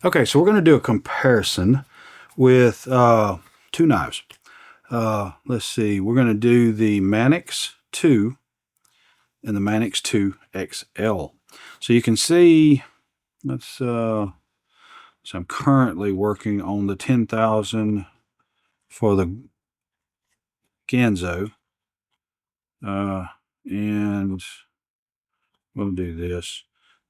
Okay, so we're going to do a comparison with two knives. Let's see, we're going to do the Manix 2 and the Manix 2 XL. So you can see, so I'm currently working on the 10,000 for the Ganzo. And we'll do this.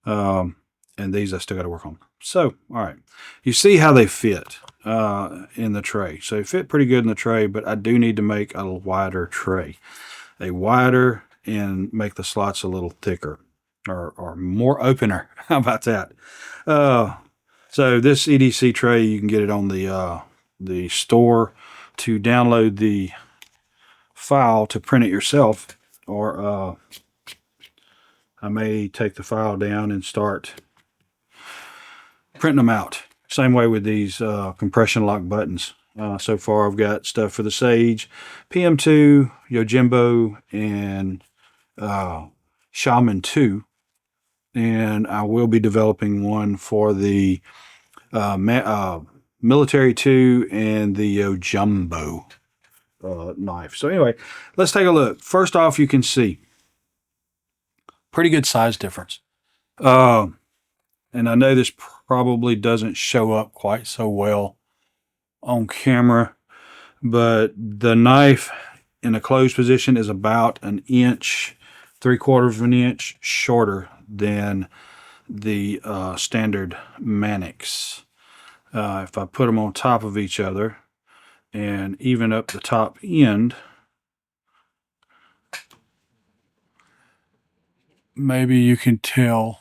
And these I still got to work on. So, all right. You see how they fit in the tray. So they fit pretty good in the tray, but I do need to make a wider tray. A wider and make the slots a little thicker or more opener. How about that? So this EDC tray, you can get it on the store. To download the file to print it yourself, or I may take the file down and start printing them out. Same way with these compression lock buttons. So far I've got stuff for the Sage, PM2, Yojimbo, and Shaman 2. And I will be developing one for the Military 2 and the Yojimbo knife. So anyway, let's take a look. First off, you can see pretty good size difference. And I know this probably doesn't show up quite so well on camera, but the knife in a closed position is about 1 inch, 3/4 of an inch shorter than the standard Manix. If I put them on top of each other and even up the top end, maybe you can tell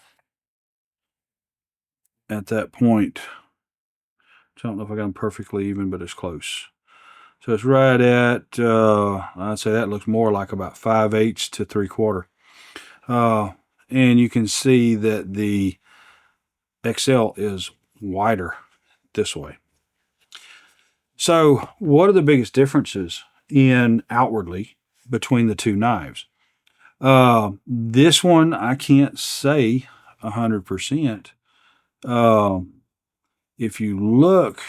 at that point. I don't know if I got them perfectly even, but it's close. So it's right at, I'd say that looks more like about 5/8 to 3/4. And you can see that the XL is wider this way. So what are the biggest differences in outwardly between the two knives? This one I can't say 100%. If you look,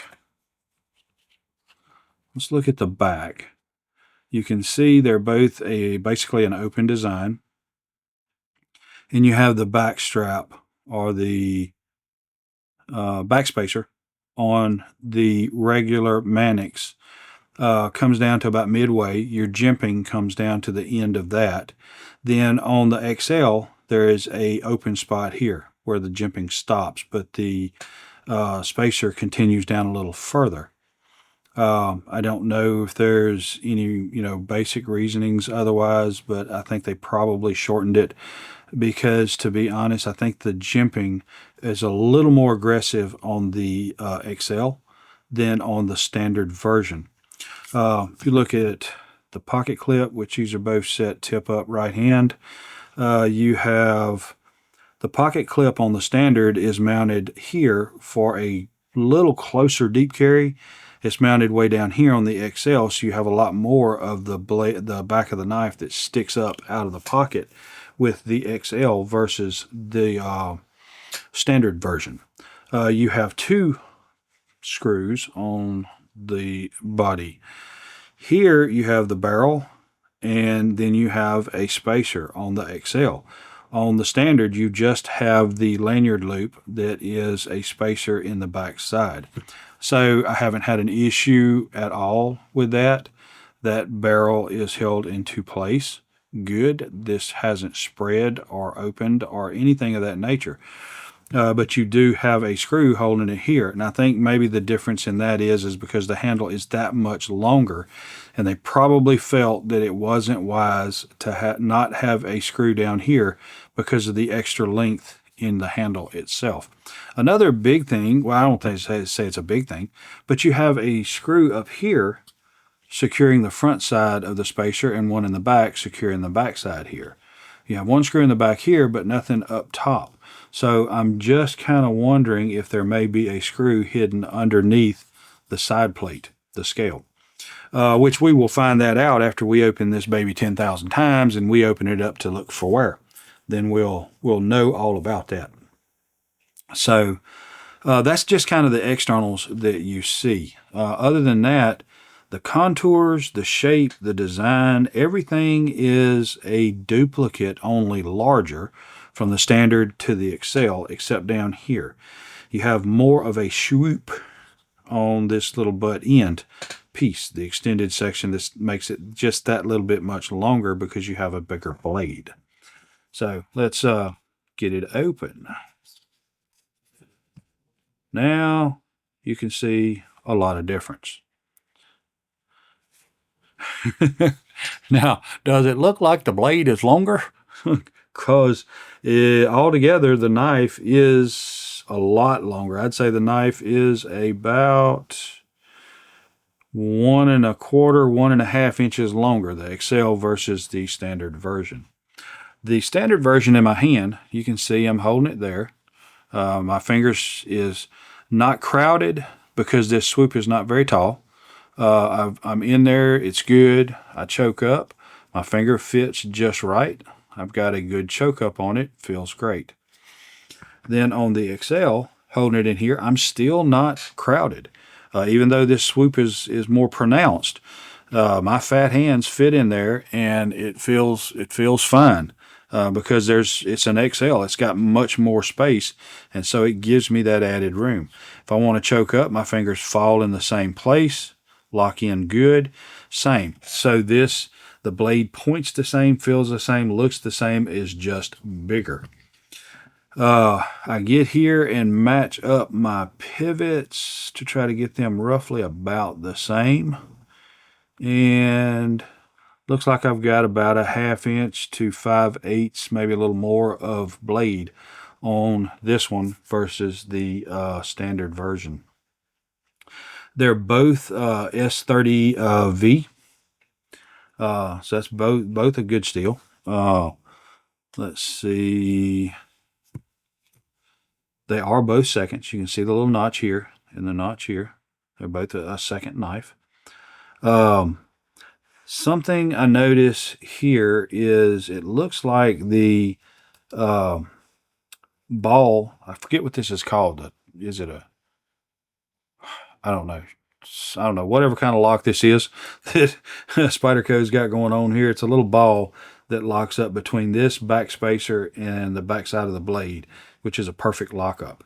let's look at the back. You can see they're both basically an open design. And you have the back strap or the back spacer on the regular Manix. Comes down to about midway. Your jimping comes down to the end of that. Then on the XL, there is a open spot here where the jimping stops, but the spacer continues down a little further. I don't know if there's any, basic reasonings otherwise, but I think they probably shortened it because, to be honest, I think the jimping is a little more aggressive on the XL than on the standard version. If you look at the pocket clip, which these are both set tip up right hand, you have the pocket clip on the standard is mounted here for a little closer deep carry. It's mounted way down here on the XL, so you have a lot more of the back of the knife that sticks up out of the pocket with the XL versus the standard version. You have 2 screws on the body. Here you have the barrel, and then you have a spacer on the XL. On the standard, you just have the lanyard loop that is a spacer in the back side. So I haven't had an issue at all with that. That barrel is held into place good. This hasn't spread or opened or anything of that nature. But you do have a screw holding it here. And I think maybe the difference in that is because the handle is that much longer, and they probably felt that it wasn't wise to not have a screw down here because of the extra length in the handle itself. Another big thing, well, I don't think say it's a big thing, but you have a screw up here securing the front side of the spacer and one in the back securing the back side here. You have one screw in the back here, but nothing up top. So I'm just kind of wondering if there may be a screw hidden underneath the side plate, the scale, which we will find that out after we open this baby 10,000 times and we open it up to look for wear. Then we'll know all about that. So That's just kind of the externals that you see. Other than that, the contours, the shape, the design, everything is a duplicate, only larger, from the standard to the Excel, except down here. You have more of a swoop on this little butt end piece, the extended section. This makes it just that little bit much longer because you have a bigger blade. So let's get it open. Now you can see a lot of difference. Now, does it look like the blade is longer? Because altogether the knife is a lot longer. I'd say the knife is about 1 1/4, 1.5 inches longer, the Excel versus the standard version. The standard version in my hand, you can see I'm holding it there. My fingers is not crowded because this swoop is not very tall. I'm in there. It's good. I choke up. My finger fits just right. I've got a good choke up on it. Feels great. Then on the Excel, holding it in here, I'm still not crowded. Even though this swoop is more pronounced, my fat hands fit in there, and it feels fine. Because it's an XL. It's got much more space, and so it gives me that added room. If I want to choke up, my fingers fall in the same place, lock in good, same. So the blade points the same, feels the same, looks the same, is just bigger. I get here and match up my pivots to try to get them roughly about the same, and looks like I've got about 1/2 inch to 5/8, maybe a little more of blade on this one versus the standard version. They're both S30V, so that's both a good steel. Let's see. They are both seconds. You can see the little notch here and the notch here. They're both a second knife. Something I notice here is it looks like the ball, I forget what this is called. Is it a, I don't know. Whatever kind of lock this is that Spyderco's got going on here. It's a little ball that locks up between this back spacer and the back side of the blade, which is a perfect lockup.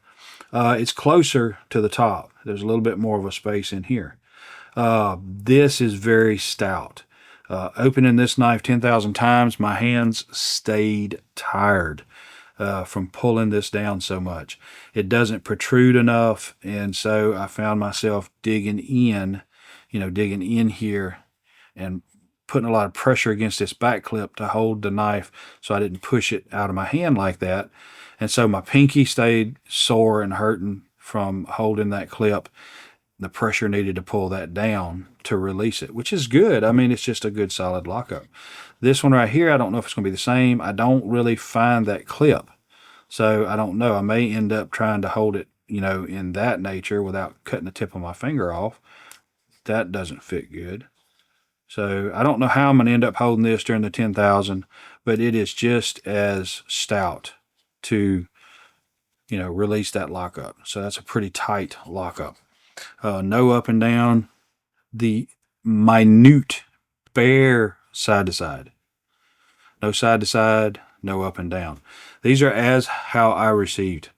It's closer to the top. There's a little bit more of a space in here. This is very stout. Opening this knife 10,000 times, my hands stayed tired from pulling this down so much. It doesn't protrude enough, and so I found myself digging in here and putting a lot of pressure against this back clip to hold the knife so I didn't push it out of my hand like that. And so my pinky stayed sore and hurting from holding that clip. The pressure needed to pull that down to release it, which is good. I mean, it's just a good solid lockup. This one right here, I don't know if it's going to be the same. I don't really find that clip. So I don't know. I may end up trying to hold it, in that nature without cutting the tip of my finger off. That doesn't fit good. So I don't know how I'm going to end up holding this during the 10,000, but it is just as stout to, release that lockup. So that's a pretty tight lockup. No up and down. The minute, bare side to side. No side to side, no up and down. These are as how I received.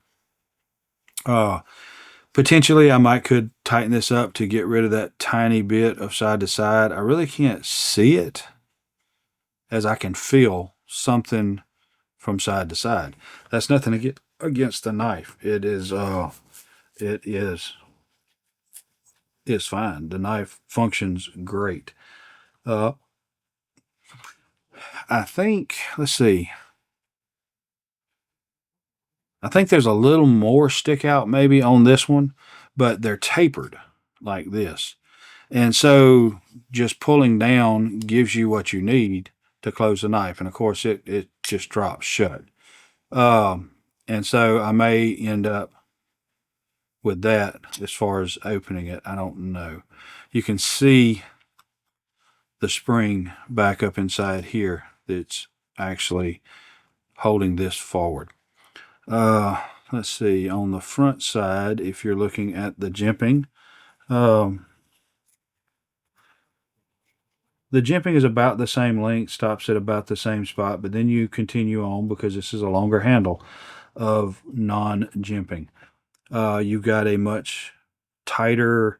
Potentially, I could tighten this up to get rid of that tiny bit of side to side. I really can't see it, as I can feel something from side to side. That's nothing to get against the knife. It is fine. The knife functions great. I think, let's see. I think there's a little more stick out maybe on this one, but they're tapered like this. And so just pulling down gives you what you need to close the knife. And of course it just drops shut. And so I may end up with that as far as opening it. I don't know. You can see the spring back up inside here that's actually holding this forward. let's see, on the front side, if you're looking at the jimping, the jimping is about the same length, stops at about the same spot, but then you continue on because this is a longer handle of non-jimping. You've got a much tighter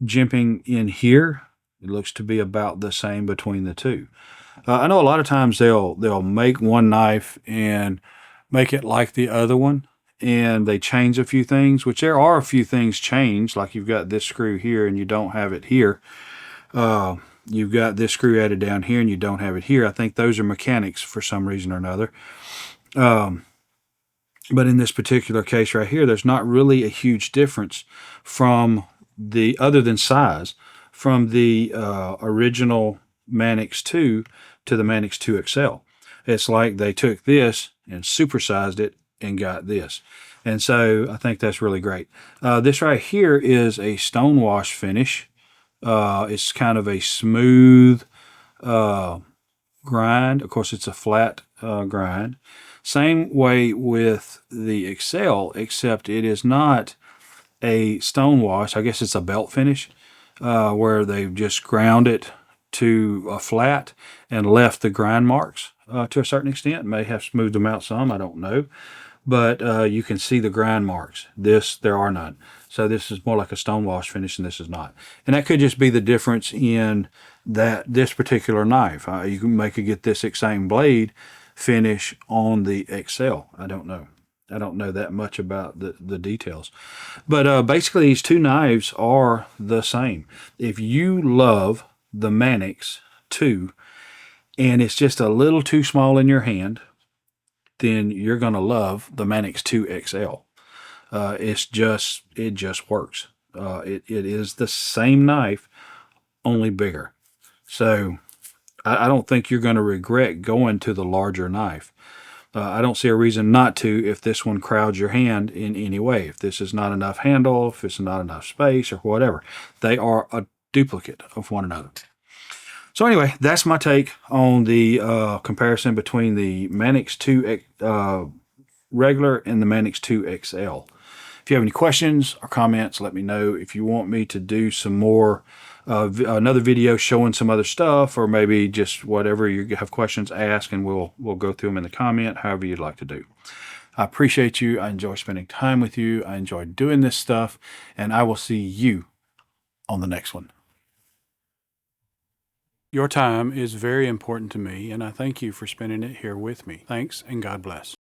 jimping in here. It looks to be about the same between the two. I know a lot of times they'll make one knife and make it like the other one, and they change a few things, which there are a few things changed, like you've got this screw here and you don't have it here. You've got this screw added down here and you don't have it here. I think those are mechanics for some reason or another. But in this particular case right here, there's not really a huge difference from the, other than size, from the original Manix 2 to the Manix 2 XL. It's like they took this and supersized it and got this. And so I think that's really great. This right here is a stonewash finish. It's kind of a smooth grind. Of course, it's a flat grind. Same way with the XL, except it is not a stonewash. I guess it's a belt finish where they've just ground it to a flat and left the grind marks to a certain extent. May have smoothed them out some, I don't know. But you can see the grind marks. There are none. So this is more like a stonewash finish, and this is not. And that could just be the difference in this particular knife. You could get this same blade finish on the XL. I don't know. I don't know that much about the details. But basically, these two knives are the same. If you love the Manix 2 and it's just a little too small in your hand, then you're going to love the Manix 2 XL. It just works. It is the same knife, only bigger. So I don't think you're going to regret going to the larger knife. I don't see a reason not to if this one crowds your hand in any way. If this is not enough handle, if it's not enough space, or whatever. They are a duplicate of one another. So anyway, that's my take on the comparison between the Manix 2 regular and the Manix 2 XL. If you have any questions or comments, let me know. If you want me to do some more, another video showing some other stuff, or maybe just whatever you have questions, ask, and we'll go through them in the comment, however you'd like to do. I appreciate you. I enjoy spending time with you. I enjoy doing this stuff, and I will see you on the next one. Your time is very important to me, and I thank you for spending it here with me. Thanks, and God bless.